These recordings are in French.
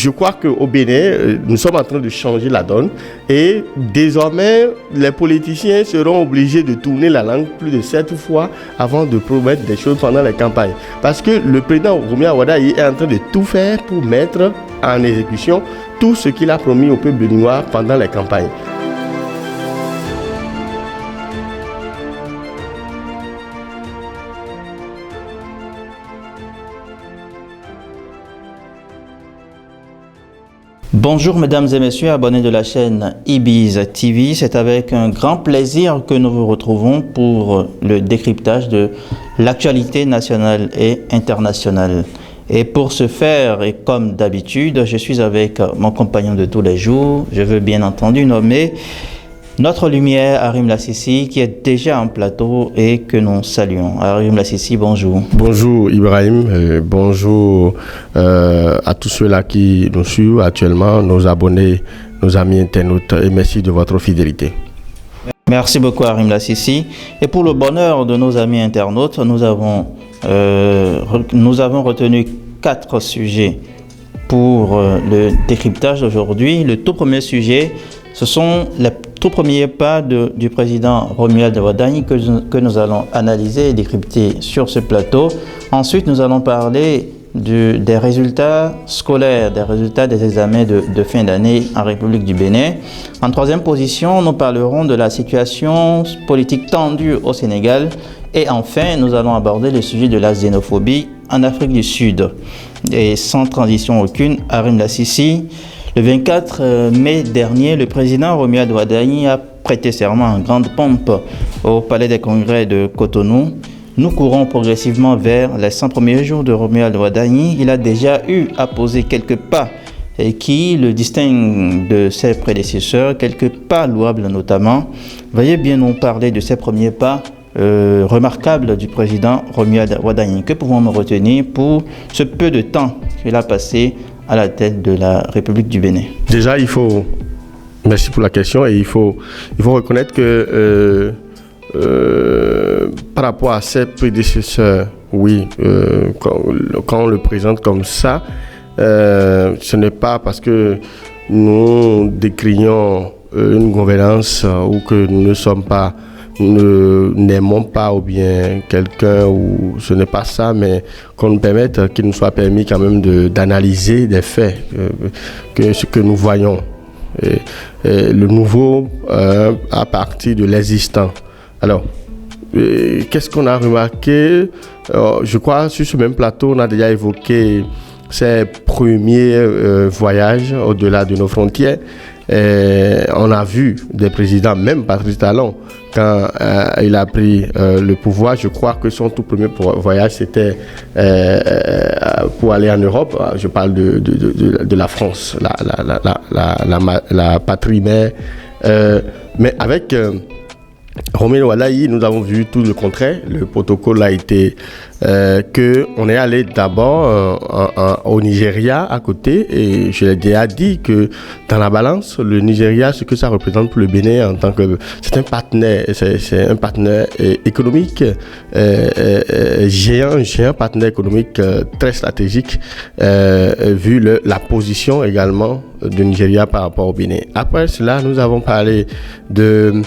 je crois qu'au Bénin, nous sommes en train de changer la donne et désormais, les politiciens seront obligés de tourner la langue plus de 7 fois avant de promettre des choses pendant les campagnes. Parce que le président Romeo Wardani est en train de tout faire pour mettre en exécution tout ce qu'il a promis au peuple béninois pendant les campagnes. Bonjour mesdames et messieurs, abonnés de la chaîne Ibiz TV. C'est avec un grand plaisir que nous vous retrouvons pour le décryptage de l'actualité nationale et internationale. Et pour ce faire, et comme d'habitude, je suis avec mon compagnon de tous les jours. Je veux bien entendu nommer notre lumière, Harim Lassisi, qui est déjà en plateau et que nous saluons. Harim Lassisi, bonjour. Bonjour Ibrahim, bonjour à tous ceux-là qui nous suivent actuellement, nos abonnés, nos amis internautes, et merci de votre fidélité. Merci beaucoup Harim Lassisi. Et pour le bonheur de nos amis internautes, nous avons retenu 4 sujets pour le décryptage d'aujourd'hui. Le tout premier sujet, ce sont les tout premiers pas du président Romeo Wardani que nous allons analyser et décrypter sur ce plateau. Ensuite, nous allons parler des résultats scolaires, des résultats des examens de fin d'année en République du Bénin. En troisième position, nous parlerons de la situation politique tendue au Sénégal. Et enfin, nous allons aborder le sujet de la xénophobie en Afrique du Sud. Et sans transition aucune, Harim Lassisi, le 24 mai dernier, le président Romeo Wardani a prêté serment en grande pompe au Palais des Congrès de Cotonou. Nous courons progressivement vers les 100 premiers jours de Romeo Wardani. Il a déjà eu à poser quelques pas qui le distinguent de ses prédécesseurs, quelques pas louables notamment. Veuillez bien nous parler de ces premiers pas remarquables du président Romeo Wardani. Que pouvons-nous retenir pour ce peu de temps qu'il a passé à la tête de la République du Bénin? Déjà, merci pour la question, et il faut reconnaître que par rapport à ses prédécesseurs, oui, quand on le présente comme ça, ce n'est pas parce que nous décrions une gouvernance ou que nous n'aimons pas ou bien quelqu'un, ou ce n'est pas ça, mais qu'on nous permette, qu'il nous soit permis quand même d'analyser des faits, que ce que nous voyons, le nouveau à partir de l'existant. Alors, qu'est-ce qu'on a remarqué? Je crois sur ce même plateau, on a déjà évoqué ses premiers voyages au-delà de nos frontières. On a vu des présidents, même Patrice Talon, quand il a pris le pouvoir. Je crois que son tout premier voyage, c'était pour aller en Europe. Je parle de la France, la patrie mère. Mais avec Romeo Wardani, nous avons vu tout le contraire. Le protocole a été qu'on est allé d'abord au Nigeria à côté, et je l'ai déjà dit que dans la balance, le Nigeria, ce que ça représente pour le Bénin en tant que c'est un partenaire économique géant partenaire économique très stratégique, vu la position également du Nigeria par rapport au Bénin. Après cela, nous avons parlé de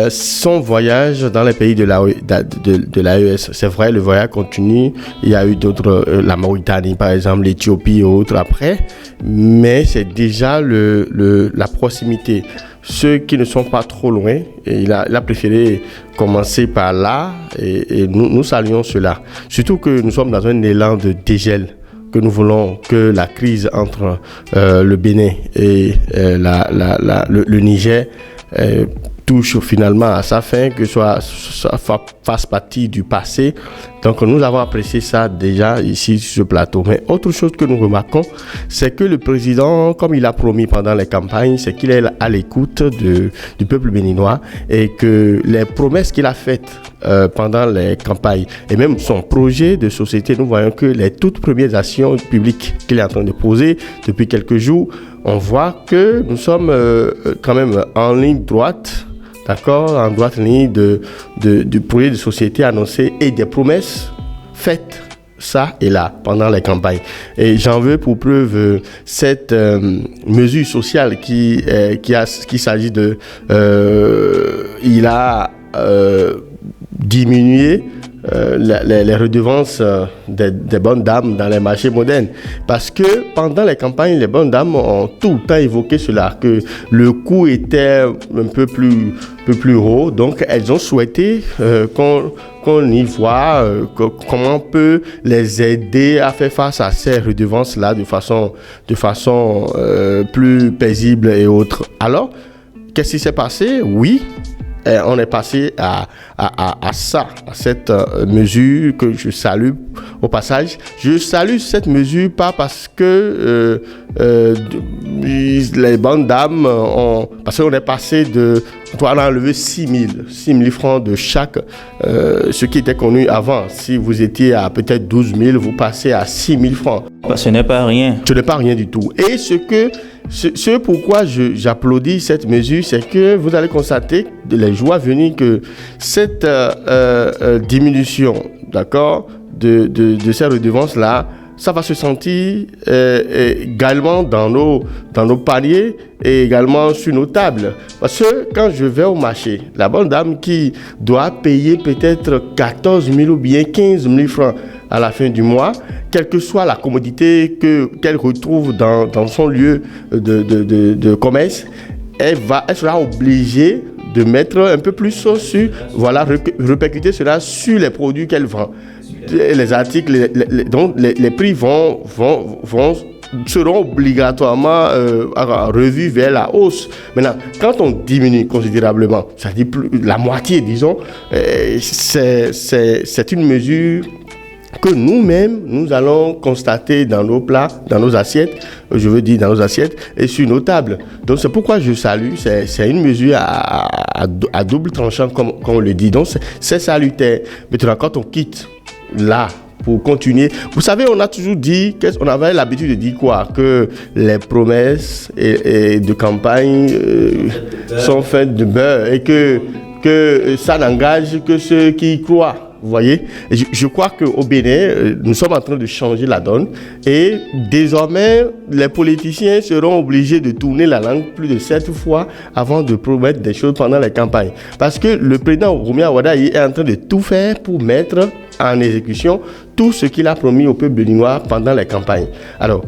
son voyage dans les pays de l'AES. C'est vrai, le voyage continue. Il y a eu d'autres, la Mauritanie par exemple, l'Éthiopie et autres après, mais c'est déjà la proximité. Ceux qui ne sont pas trop loin, et il a préféré commencer par là, et nous saluons cela. Surtout que nous sommes dans un élan de dégel, que nous voulons que la crise entre le Bénin et le Niger touche finalement à sa fin, que ça fasse partie du passé. Donc nous avons apprécié ça déjà ici sur ce plateau. Mais autre chose que nous remarquons, c'est que le président, comme il a promis pendant les campagnes, c'est qu'il est à l'écoute du peuple béninois, et que les promesses qu'il a faites pendant les campagnes et même son projet de société, nous voyons que les toutes premières actions publiques qu'il est en train de poser depuis quelques jours, on voit que nous sommes quand même en ligne droite, d'accord, en droite ligne du projet de société annoncé et des promesses faites ça et là pendant les campagnes. Et j'en veux pour preuve cette mesure sociale qui s'agit de... il a diminué les redevances des bonnes dames dans les marchés modernes. Parce que pendant les campagnes, les bonnes dames ont tout le temps évoqué cela, que le coût était un peu plus haut. Donc, elles ont souhaité qu'on y voit comment on peut les aider à faire face à ces redevances-là de façon plus paisible et autre. Alors, qu'est-ce qui s'est passé? Oui. On est passé à cette mesure que je salue au passage. Je salue cette mesure pas parce que les bonnes dames parce qu'on est passé on doit enlever 6 000 francs de chaque, ce qui était connu avant. Si vous étiez à peut-être 12 000, vous passez à 6 000 francs. Ce n'est pas rien. Ce n'est pas rien du tout. Et ce pourquoi j'applaudis cette mesure, c'est que vous allez constater les jours à venir que cette diminution, d'accord, de ces redevances-là, ça va se sentir également dans nos paniers et également sur nos tables. Parce que quand je vais au marché, la bonne dame qui doit payer peut-être 14 000 ou bien 15 000 francs à la fin du mois, quelle que soit la commodité qu'elle retrouve dans son lieu de commerce, elle sera obligée de mettre un peu plus sur, répercuter cela sur les produits qu'elle vend. Les articles, donc les prix seront obligatoirement revus vers la hausse. Maintenant, quand on diminue considérablement, c'est-à-dire la moitié, disons, c'est une mesure que nous-mêmes, nous allons constater dans nos plats, dans nos assiettes, et sur nos tables. Donc, c'est pourquoi je salue, c'est une mesure à double tranchant, comme on le dit. Donc, c'est salutaire. Maintenant, quand on quitte là, pour continuer, vous savez, on a toujours dit, on avait l'habitude de dire quoi? Que les promesses et de campagne sont faites de beurre et que ça n'engage que ceux qui y croient. Vous voyez, je crois qu'au Bénin, nous sommes en train de changer la donne et désormais, les politiciens seront obligés de tourner la langue plus de 7 fois avant de promettre des choses pendant les campagnes. Parce que le président Roumia Wadaï est en train de tout faire pour mettre en exécution tout ce qu'il a promis au peuple béninois pendant les campagnes. Alors,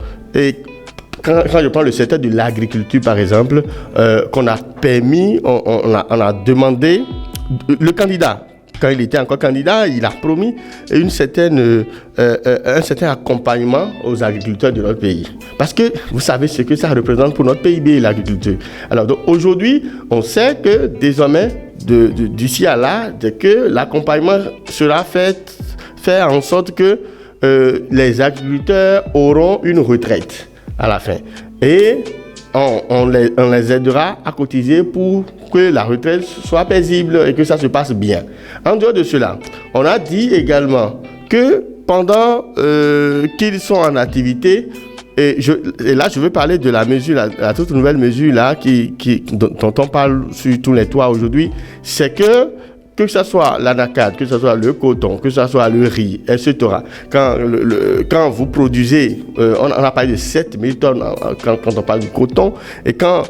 quand je prends le secteur de l'agriculture, par exemple, qu'on a permis, on a demandé, le candidat, quand il était encore candidat, il a promis un certain accompagnement aux agriculteurs de notre pays. Parce que vous savez ce que ça représente pour notre PIB, l'agriculture. Alors donc, aujourd'hui, on sait que désormais, d'ici à là, que l'accompagnement sera fait en sorte que les agriculteurs auront une retraite à la fin. Et on les aidera à cotiser pour que la retraite soit paisible et que ça se passe bien. En dehors de cela, on a dit également que pendant qu'ils sont en activité, et là je veux parler de la mesure, la toute nouvelle mesure là dont on parle sur tous les toits aujourd'hui, c'est que ce soit l'anacade, que ce soit le coton, que ce soit le riz, etc. Quand vous produisez, on a parlé de 7 000 tonnes quand on parle du coton, et quand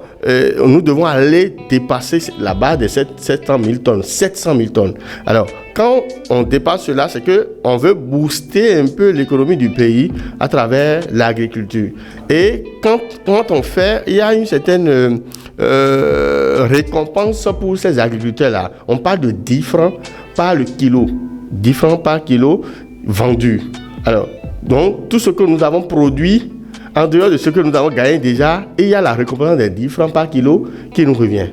nous devons aller dépasser la barre de 700 000 tonnes, 700 000 tonnes. Alors, quand on dépasse cela, c'est qu'on veut booster un peu l'économie du pays à travers l'agriculture. Et quand on fait, il y a une certaine récompense pour ces agriculteurs-là. On parle de 10 francs par le kilo. 10 francs par kilo vendu. Alors, donc, tout ce que nous avons produit, en dehors de ce que nous avons gagné déjà, il y a la récompense des 10 francs par kilo qui nous revient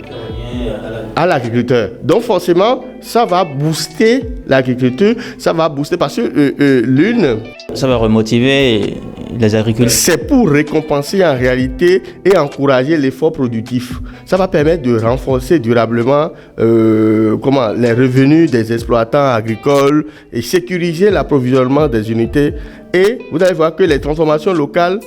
à l'agriculteur. Donc forcément, ça va booster l'agriculture, ça va booster parce que ça va remotiver les agriculteurs. C'est pour récompenser en réalité et encourager l'effort productif. Ça va permettre de renforcer durablement les revenus des exploitants agricoles et sécuriser l'approvisionnement des unités. Et vous allez voir que les transformations locales,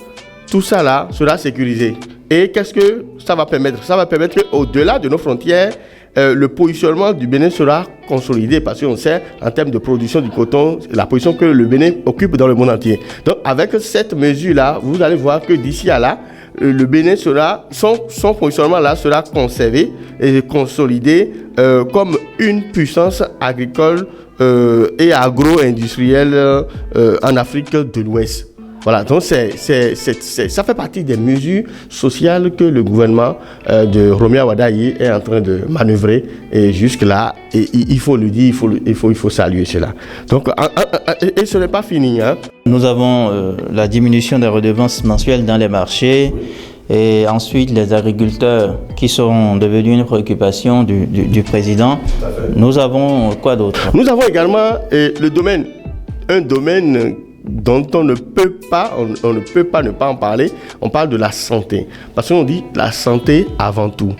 tout ça là sera sécurisé. Et qu'est-ce que ça va permettre? Ça va permettre qu'au-delà de nos frontières, le positionnement du Bénin sera consolidé parce qu'on sait, en termes de production du coton, la position que le Bénin occupe dans le monde entier. Donc, avec cette mesure-là, vous allez voir que d'ici à là, le Bénin sera, son positionnement là sera conservé et consolidé comme une puissance agricole et agro-industrielle en Afrique de l'Ouest. Voilà, donc ça fait partie des mesures sociales que le gouvernement de Romeo Wardani est en train de manœuvrer et jusque-là, et il faut le dire, il faut saluer cela. Donc, et ce n'est pas fini. Hein. Nous avons la diminution des redevances mensuelles dans les marchés et ensuite les agriculteurs qui sont devenus une préoccupation du président. Nous avons quoi d'autre? Nous avons également un domaine dont on ne peut pas ne pas en parler. On parle de la santé. Parce qu'on dit la santé avant tout.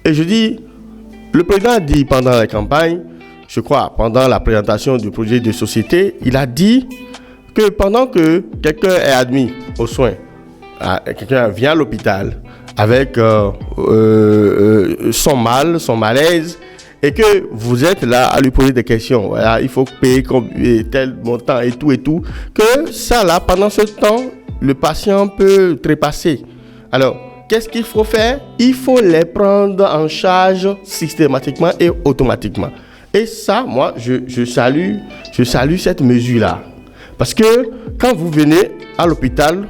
Et je dis, le président a dit pendant la campagne, je crois, pendant la présentation du projet de société, il a dit que pendant que quelqu'un est admis aux soins, quelqu'un vient à l'hôpital avec son mal, son malaise, et que vous êtes là à lui poser des questions, voilà, il faut payer tel montant et tout, que ça là, pendant ce temps, le patient peut trépasser. Alors, qu'est-ce qu'il faut faire? Il faut les prendre en charge systématiquement et automatiquement. Et ça, moi, je salue cette mesure-là. Parce que quand vous venez à l'hôpital,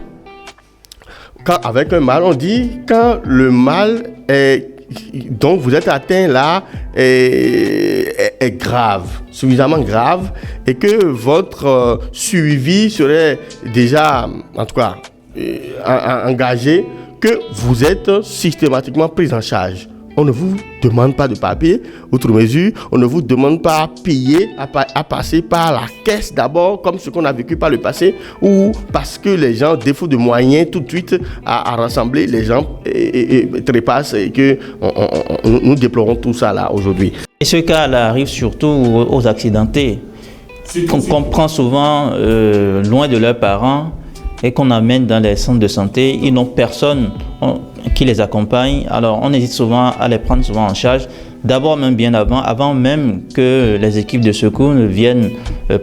avec un mal, on dit quand le mal dont vous êtes atteint là est grave, suffisamment grave, et que votre suivi serait déjà, en tout cas, engagé, que vous êtes systématiquement pris en charge. On ne vous demande pas de papier, outre mesure, on ne vous demande pas à payer, à passer par la caisse d'abord, comme ce qu'on a vécu par le passé, ou parce que les gens, défaut de moyens, tout de suite à rassembler, les gens et trépassent et que nous déplorons tout ça là aujourd'hui. Et ce cas-là arrive surtout aux accidentés, qu'on prend souvent loin de leurs parents et qu'on amène dans les centres de santé. Ils n'ont personne qui les accompagne, alors on hésite souvent à les prendre souvent en charge, d'abord même bien avant même que les équipes de secours ne viennent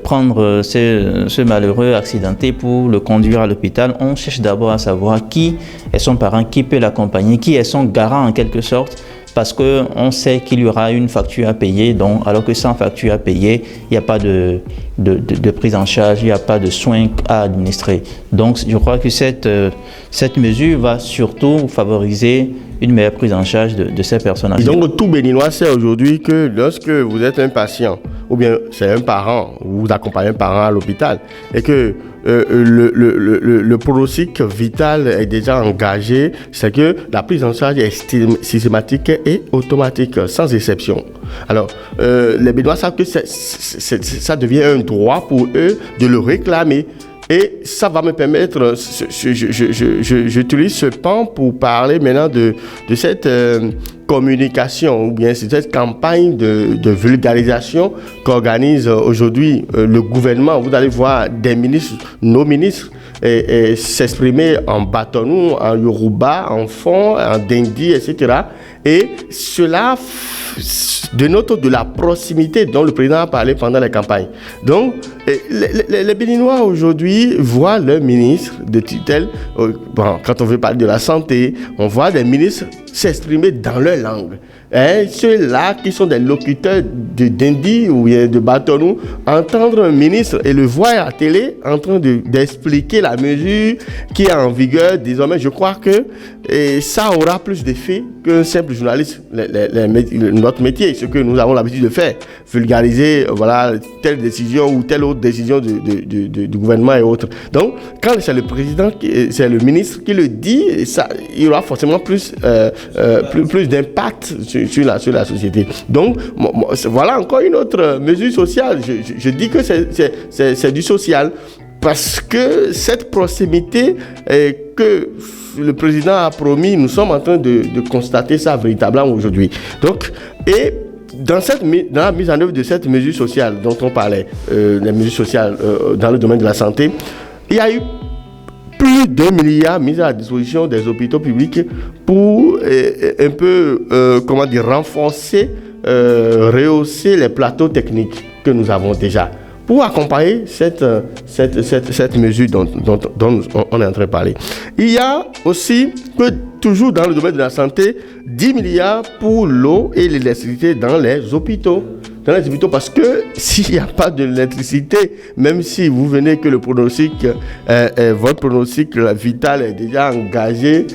prendre ce malheureux accidenté pour le conduire à l'hôpital. On cherche d'abord à savoir qui est son parent, qui peut l'accompagner, qui est son garant en quelque sorte, parce qu'on sait qu'il y aura une facture à payer, donc, alors que sans facture à payer, il n'y a pas de prise en charge, il n'y a pas de soins à administrer. Donc je crois que cette mesure va surtout favoriser une meilleure prise en charge de ces personnes. Donc tout Béninois sait aujourd'hui que lorsque vous êtes un patient, ou bien c'est un parent, vous accompagnez un parent à l'hôpital, et que le pronostic vital est déjà engagé, c'est que la prise en charge est systématique et automatique, sans exception. Alors, les Béninois savent que ça devient un droit pour eux de le réclamer. Et ça va me permettre, j'utilise ce pan pour parler maintenant de cette communication ou bien cette campagne de vulgarisation qu'organise aujourd'hui le gouvernement. Vous allez voir des ministres, nos ministres, et s'exprimer en batonou, en yoruba, en fon, en dindi, etc. Et cela dénote de la proximité dont le président a parlé pendant la campagne. Donc, les Béninois aujourd'hui voient leurs ministres de tutelle, quand on veut parler de la santé, on voit des ministres s'exprimer dans leur langue. Ceux-là qui sont des locuteurs de dindi ou de batonou, entendre un ministre et le voir à la télé en train d'expliquer la mesure qui est en vigueur désormais, je crois que ça aura plus d'effet qu'un simple journaliste, notre métier, ce que nous avons l'habitude de faire, vulgariser voilà, telle décision ou telle autre décision du gouvernement et autres. Donc, quand c'est le président, c'est le ministre qui le dit, ça, il y aura forcément plus d'impact sur la société. Donc, voilà encore une autre mesure sociale. Je dis que c'est du social. Parce que cette proximité que le président a promis, nous sommes en train de constater ça véritablement aujourd'hui. Donc, et dans la mise en œuvre de cette mesure sociale dont on parlait, les mesures sociales dans le domaine de la santé, il y a eu plus d'1 milliard mis à la disposition des hôpitaux publics pour un peu, renforcer rehausser les plateaux techniques que nous avons déjà pour accompagner cette mesure dont on est en train de parler. Il y a aussi, toujours dans le domaine de la santé, 10 milliards pour l'eau et l'électricité dans les hôpitaux. Parce que s'il n'y a pas d'électricité, même si vous venez que le pronostic, votre pronostic vital est déjà engagé,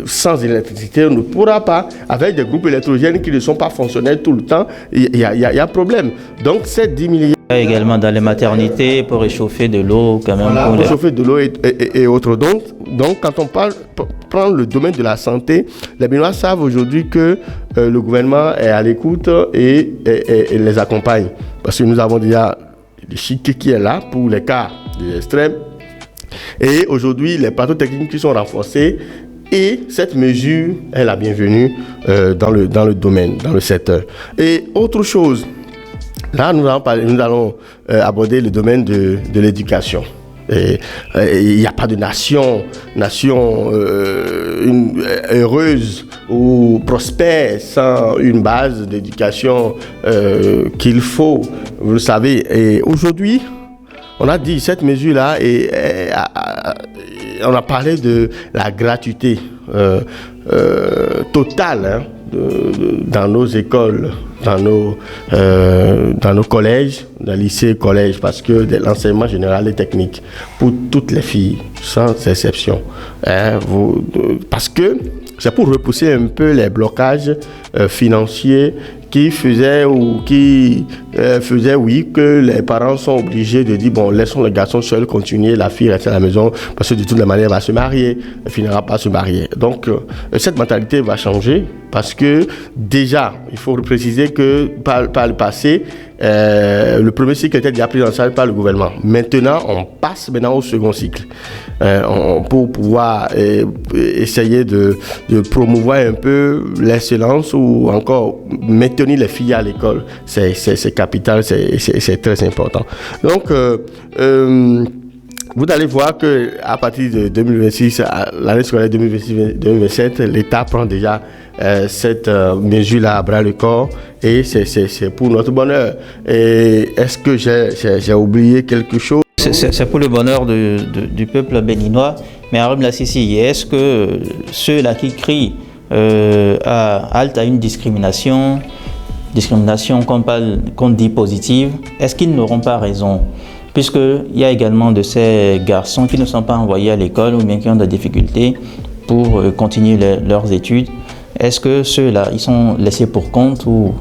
sans électricité, on ne pourra pas, avec des groupes électrogènes qui ne sont pas fonctionnels tout le temps, il y a problème. Donc, ces 10 milliards. Également dans les maternités pour réchauffer de l'eau quand même. Voilà, pour réchauffer de l'eau et autres. Donc, quand on prend le domaine de la santé, les Béninois savent aujourd'hui que le gouvernement est à l'écoute et les accompagne. Parce que nous avons déjà le chic qui est là pour les cas extrêmes. Et aujourd'hui, les plateaux techniques qui sont renforcés. Et cette mesure est la bienvenue dans le domaine, dans le secteur. Et autre chose, là, nous allons aborder le domaine de l'éducation. Il n'y a pas de nation heureuse ou prospère sans une base d'éducation qu'il faut, vous le savez. Et aujourd'hui, on a dit cette mesure-là et on a parlé de la gratuité totale dans nos écoles, dans nos collèges, dans les lycées, collèges, parce que l'enseignement général et technique pour toutes les filles, sans exception. Parce que c'est pour repousser un peu les blocages financiers qui faisaient que les parents sont obligés de dire bon, laissons le garçon seul continuer, la fille reste à la maison parce que de toute manière elle va se marier, elle finira pas se marier. Donc cette mentalité va changer parce que déjà il faut préciser que par le passé le premier cycle était déjà pris en charge par le gouvernement. Maintenant on passe au second cycle pour pouvoir essayer de promouvoir un peu l'excellence ou encore maintenir les filles à l'école. C'est capital, c'est très important. Donc vous allez voir qu'à partir de 2026, l'année scolaire 2026-2027, l'État prend déjà cette mesure-là à bras le corps et c'est pour notre bonheur. Et est-ce que j'ai oublié quelque chose? C'est pour le bonheur du peuple béninois. Mais Arim Lassisi, est-ce que ceux-là qui crient halte à une discrimination qu'on dit positive, est-ce qu'ils n'auront pas raison? Puisqu'il y a également de ces garçons qui ne sont pas envoyés à l'école ou bien qui ont des difficultés pour continuer leurs études. Est-ce que ceux-là, ils sont laissés pour compte ou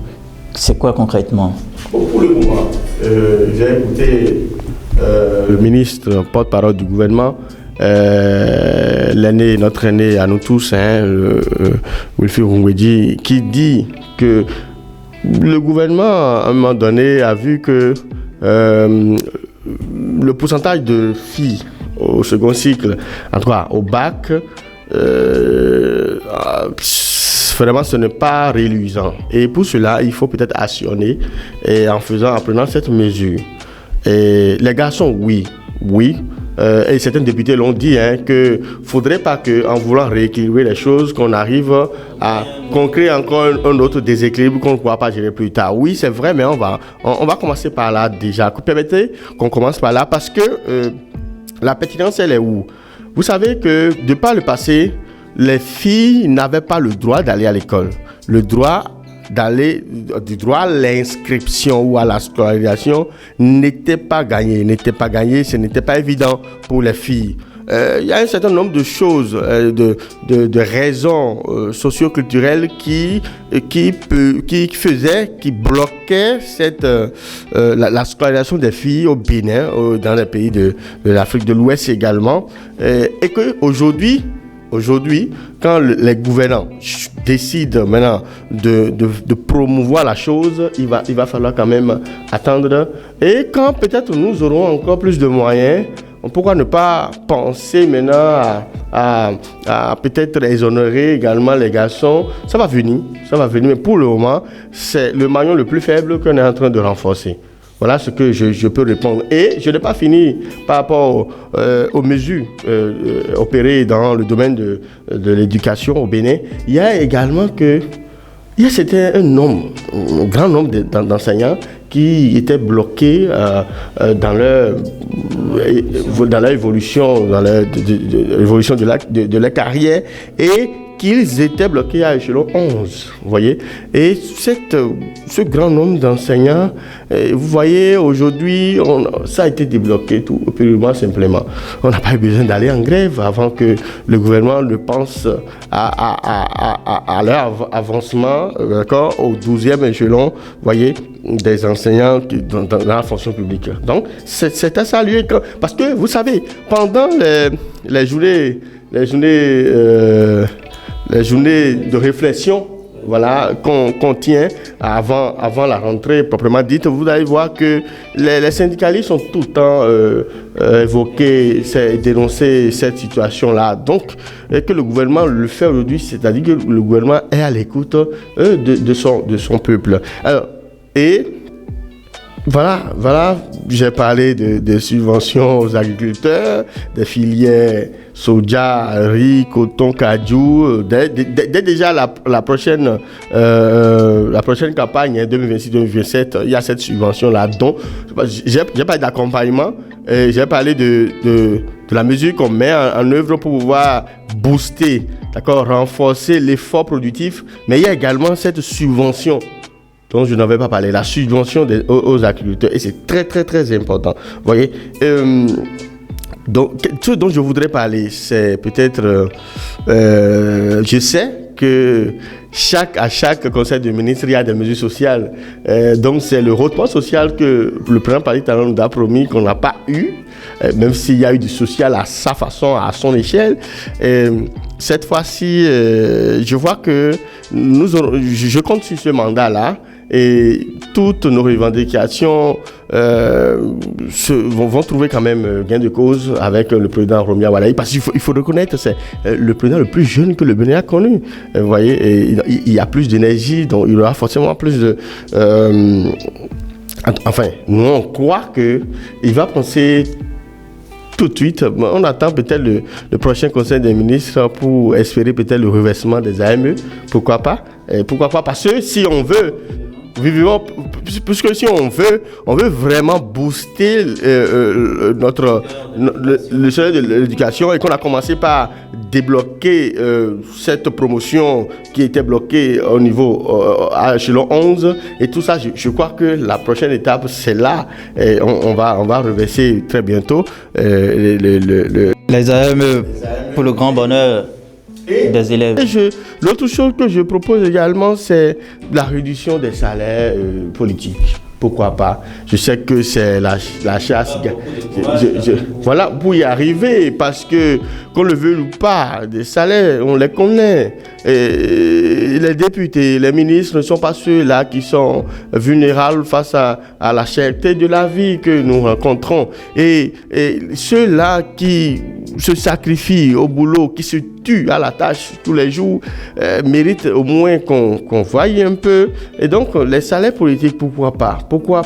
c'est quoi concrètement? Pour le moment, j'ai écouté le ministre porte-parole du gouvernement, notre aîné à nous tous, Wilfried Rungwedi, qui dit que le gouvernement, à un moment donné, a vu que le pourcentage de filles au second cycle, en tout cas au bac, vraiment ce n'est pas reluisant. Et pour cela, il faut peut-être actionner en prenant cette mesure. Et les garçons, oui. Et certains députés l'ont dit que ne faudrait pas qu'en voulant rééquilibrer les choses, qu'on arrive à crée encore un autre déséquilibre qu'on ne pourra pas gérer plus tard. Oui, c'est vrai, mais on va commencer par là déjà. Permettez qu'on commence par là parce que la pertinence, elle est où? Vous savez que de par le passé, les filles n'avaient pas le droit d'aller à l'école. Le droit à l'inscription ou à la scolarisation n'était pas gagné, ce n'était pas évident pour les filles. Il y a un certain nombre de choses, de raisons socio-culturelles qui bloquaient la scolarisation des filles au Bénin, dans les pays de l'Afrique de l'Ouest également, et qu'aujourd'hui, quand les gouvernants décident maintenant de promouvoir la chose, il va falloir quand même attendre. Et quand peut-être nous aurons encore plus de moyens, pourquoi ne pas penser maintenant à peut-être exonérer également les garçons? Ça va venir, mais pour le moment, c'est le maillon le plus faible qu'on est en train de renforcer. Voilà ce que je peux répondre. Et je n'ai pas fini par rapport aux mesures opérées dans le domaine de l'éducation au Bénin. Il y a également que c'était un grand nombre d'enseignants qui étaient bloqués dans leur évolution, l'évolution de leur carrière, et qu'ils étaient bloqués à échelon 11, vous voyez. Et ce grand nombre d'enseignants, vous voyez, aujourd'hui, ça a été débloqué tout purement simplement. On n'a pas eu besoin d'aller en grève avant que le gouvernement ne pense à leur avancement, d'accord, au 12e échelon, vous voyez, des enseignants dans la fonction publique. Donc, c'est à saluer, parce que, vous savez, pendant les journées de réflexion, voilà, qu'on tient avant la rentrée proprement dite, vous allez voir que les syndicalistes ont tout le temps évoqué, dénoncé cette situation-là. Donc, que le gouvernement le fait aujourd'hui, c'est-à-dire que le gouvernement est à l'écoute de son peuple. Alors, et voilà, j'ai parlé de subventions aux agriculteurs, des filières soja, riz, coton, cajou. Dès déjà la prochaine campagne 2026-2027, il y a cette subvention-là. Donc, j'ai parlé d'accompagnement, j'ai parlé de la mesure qu'on met en œuvre pour pouvoir booster, d'accord, renforcer l'effort productif. Mais il y a également cette subvention dont je n'avais pas parlé, la subvention aux agriculteurs, et c'est très très très important. Vous voyez, donc ce dont je voudrais parler, c'est peut-être, je sais que à chaque conseil de ministres, il y a des mesures sociales. Donc c'est le rehaussement social que le président Patrick Talon nous a promis, qu'on n'a pas eu, même s'il y a eu du social à sa façon, à son échelle. Cette fois-ci, je vois que je compte sur ce mandat-là, et toutes nos revendications vont trouver quand même gain de cause avec le président Romia Walaï, parce qu'il faut reconnaître, c'est le président le plus jeune que le Bénin a connu. Vous voyez, et il y a plus d'énergie, donc il aura forcément plus de... enfin, nous on croit qu'il va penser tout de suite. On attend peut-être le prochain conseil des ministres pour espérer peut-être le reversement des AME. Pourquoi pas? Parce que si on veut, puisque si on veut vraiment booster le secteur de l'éducation, et qu'on a commencé par débloquer cette promotion qui était bloquée au niveau à l'échelon 11, et tout ça, je crois que la prochaine étape, c'est là, et on va reverser très bientôt les AME pour le grand bonheur des élèves. L'autre chose que je propose également, c'est la réduction des salaires politiques. Pourquoi pas? Je sais que c'est la chasse. Voilà, pour y arriver, parce que, qu'on le veuille ou pas, des salaires, on les connaît. Et les députés, les ministres ne sont pas ceux-là qui sont vulnérables face à la cherté de la vie que nous rencontrons. Et ceux-là qui se sacrifient au boulot, qui se tuent à la tâche tous les jours, méritent au moins qu'on voie un peu. Et donc, les salaires politiques, pourquoi pas? Pourquoi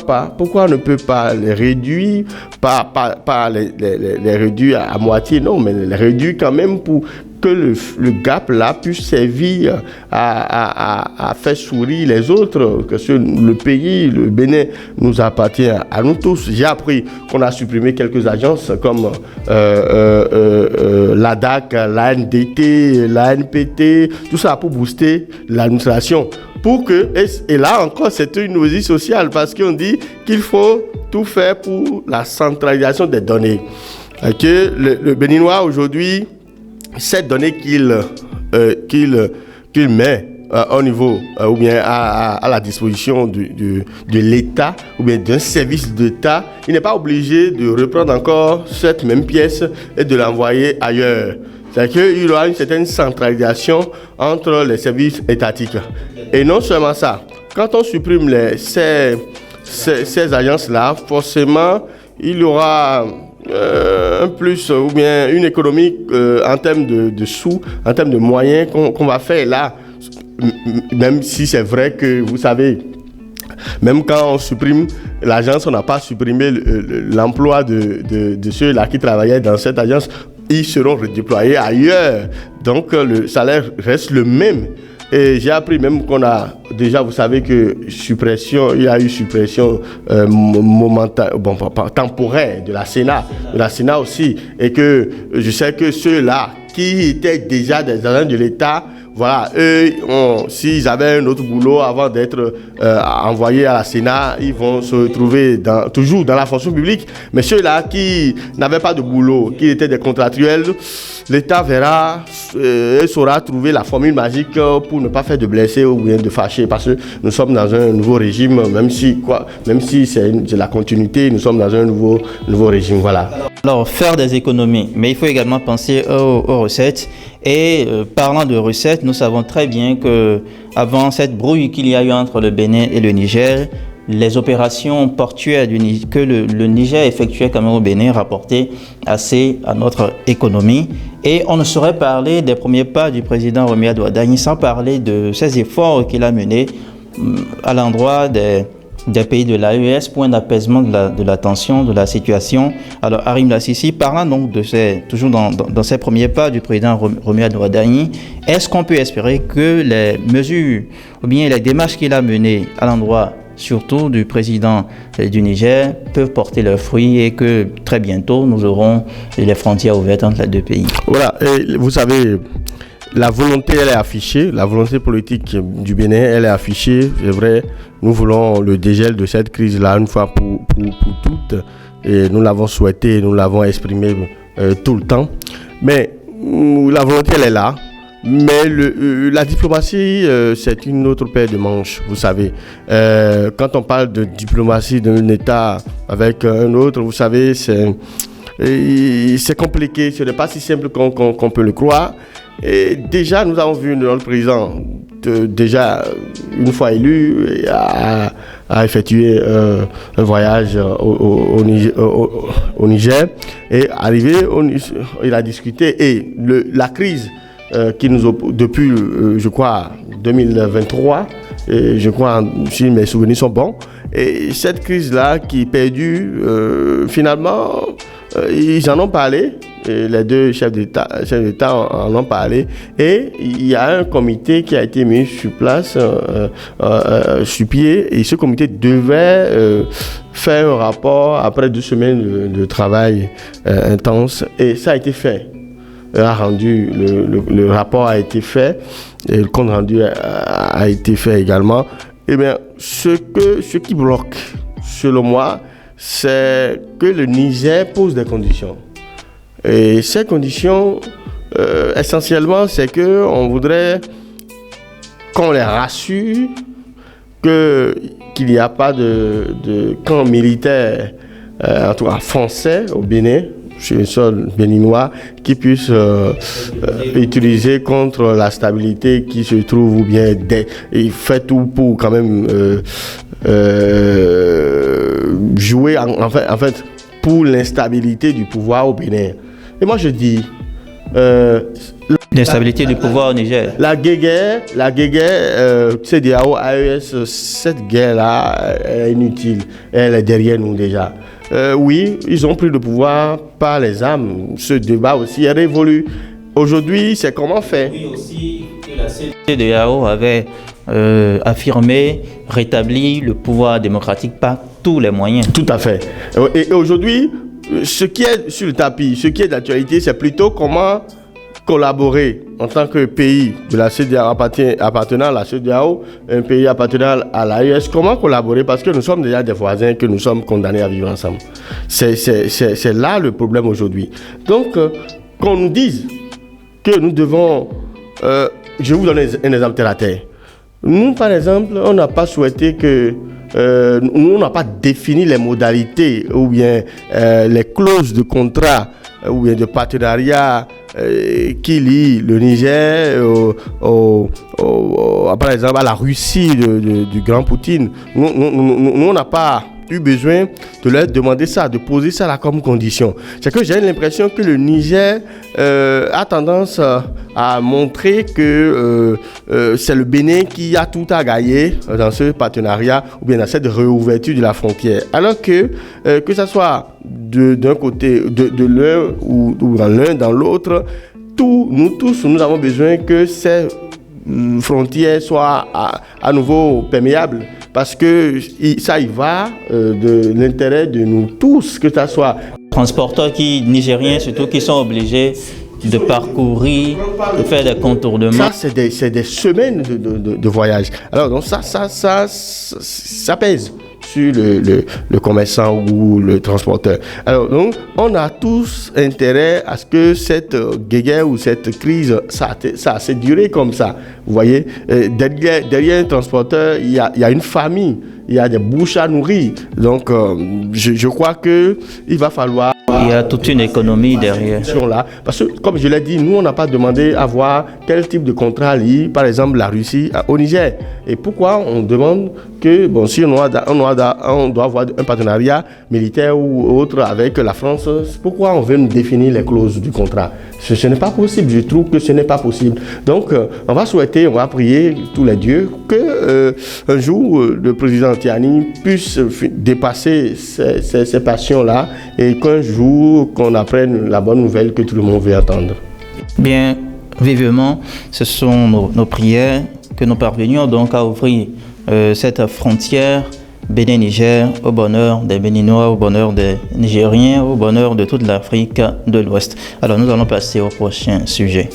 on ne peut pas les réduire, pas les réduire à moitié, non, mais les réduire quand même pour que le gap là puisse servir à faire sourire les autres, que le pays, le Bénin, nous appartient à nous tous. J'ai appris qu'on a supprimé quelques agences comme l'ADAC, l'ANDT, l'ANPT, tout ça pour booster l'administration. Pour que, et là encore, c'est une mesure sociale, parce qu'on dit qu'il faut tout faire pour la centralisation des données. Que le Béninois aujourd'hui, ces données qu'il met au niveau ou bien à la disposition de l'État ou bien d'un service d'État, il n'est pas obligé de reprendre encore cette même pièce et de l'envoyer ailleurs. C'est-à-dire qu'il y aura une certaine centralisation entre les services étatiques. Et non seulement ça, quand on supprime ces agences-là, forcément, il y aura un plus ou bien une économie en termes de sous, en termes de moyens qu'on va faire là. Même si c'est vrai que, vous savez, même quand on supprime l'agence, on n'a pas supprimé l'emploi de ceux-là qui travaillaient dans cette agence. Ils seront redéployés ailleurs. Donc, le salaire reste le même. Et j'ai appris même qu'on a déjà, vous savez que il y a eu suppression momentanée, bon, temporaire de la Sénat aussi. Et que je sais que ceux-là qui étaient déjà des agents de l'État, voilà, eux, s'ils avaient un autre boulot avant d'être envoyés à la Sénat, ils vont se retrouver toujours dans la fonction publique. Mais ceux-là qui n'avaient pas de boulot, qui étaient des contractuels, l'État verra et saura trouver la formule magique pour ne pas faire de blessés ou bien de fâchés. Parce que nous sommes dans un nouveau régime, même si c'est la continuité, nous sommes dans un nouveau régime. Voilà. Alors, faire des économies, mais il faut également penser aux recettes. Et parlant de recettes, nous savons très bien que avant cette brouille qu'il y a eu entre le Bénin et le Niger, les opérations portuaires que le Niger effectuait quand même au Bénin rapportaient assez à notre économie. Et on ne saurait parler des premiers pas du président Romuald Wadagni sans parler de ces efforts qu'il a menés à l'endroit des pays de l'AES, point d'apaisement de la tension, de la situation. Alors, Harim Lassisi, parlant donc toujours dans ces premiers pas du président Romuald Wadagni, est-ce qu'on peut espérer que les mesures ou bien les démarches qu'il a menées à l'endroit surtout du président du Niger peuvent porter leurs fruits et que très bientôt nous aurons les frontières ouvertes entre les deux pays? Voilà, et vous savez, la volonté, elle est affichée. La volonté politique du Bénin, elle est affichée. C'est vrai, nous voulons le dégel de cette crise-là une fois pour toutes. Et nous l'avons souhaité, nous l'avons exprimé tout le temps. Mais la volonté, elle est là. Mais la diplomatie, c'est une autre paire de manches, vous savez. Quand on parle de diplomatie d'un État avec un autre, vous savez, c'est compliqué. Ce n'est pas si simple qu'on peut le croire. Et déjà, nous avons vu notre président, déjà une fois élu, a effectué un voyage au Niger. Et arrivé, il a discuté. Et la crise qui nous depuis, je crois, 2023, et je crois, si mes souvenirs sont bons, et cette crise-là qui perdure, finalement, ils en ont parlé, et les deux chefs d'État en ont parlé, et il y a un comité qui a été mis sur place, sur pied, et ce comité devait faire un rapport après 2 semaines de travail intense, et ça a été fait. Le rapport a été fait et le compte rendu a été fait également. Eh bien, ce qui bloque, selon moi, c'est que le Niger pose des conditions. Et ces conditions, essentiellement, c'est qu'on voudrait qu'on les rassure qu'il n'y a pas de camp militaire, en tout cas français, au Bénin, sur le sol béninois, qui puisse utiliser contre la stabilité qui se trouve, ou bien il fait tout pour quand même jouer en fait pour l'instabilité du pouvoir au Bénin. Et moi je dis l'instabilité du pouvoir au Niger. La guerre, CEDEAO, AES, cette guerre-là est inutile. Elle est derrière nous déjà. Oui, ils ont pris le pouvoir par les armes. Ce débat aussi est révolu. Aujourd'hui, c'est comment faire. Oui, aussi que la CEDEAO avait affirmé, rétabli le pouvoir démocratique par tous les moyens. Tout à fait. Et aujourd'hui, ce qui est sur le tapis, ce qui est d'actualité, c'est plutôt comment collaborer en tant que pays de la CEDEAO appartenant à la CEDEAO, un pays appartenant à l'AES, comment collaborer, parce que nous sommes déjà des voisins, que nous sommes condamnés à vivre ensemble. C'est là le problème aujourd'hui. Donc, qu'on nous dise que nous devons... je vais vous donner un exemple terre à terre. Nous, par exemple, on n'a pas souhaité que... nous, on n'a pas défini les modalités ou bien les clauses de contrat ou bien de partenariat qui lie le Niger par exemple à la Russie du grand Poutine. Nous, on n'a pas eu besoin de leur demander ça, de poser ça là comme condition. C'est que j'ai l'impression que le Niger a tendance à montrer que c'est le Bénin qui a tout à gagner dans ce partenariat ou bien dans cette réouverture de la frontière. Alors que ça soit d'un côté, de l'un ou dans l'un, dans l'autre, nous tous, nous avons besoin que ces frontière soit à nouveau perméable, parce que ça y va de l'intérêt de nous tous, que ça soit transporteurs nigériens surtout qui sont obligés de parcourir, de faire des contournements. Ça, c'est des semaines de voyage. Alors, donc ça pèse sur le commerçant ou le transporteur. Alors, donc, on a tous intérêt à ce que cette guerre ou cette crise, ça a assez duré comme ça. Vous voyez, derrière un transporteur, il y a une famille, il y a des bouches à nourrir. Donc, je crois qu'il va falloir... Il y a toute une économie derrière. Là, parce que, comme je l'ai dit, nous, on n'a pas demandé à voir quel type de contrat lie, par exemple, la Russie au Niger. Et pourquoi on demande que, bon, si on doit avoir un partenariat militaire ou autre avec la France, pourquoi on veut nous définir les clauses du contrat? Ce n'est pas possible. Je trouve que ce n'est pas possible. Donc, on va prier tous les dieux que un jour, le président Tiani puisse dépasser ces passions-là et qu'un jour, qu'on apprenne la bonne nouvelle que tout le monde veut attendre. Bien, vivement, ce sont nos prières que nous parvenions donc à ouvrir cette frontière Bénin-Niger au bonheur des Béninois, au bonheur des Nigériens, au bonheur de toute l'Afrique de l'Ouest. Alors nous allons passer au prochain sujet.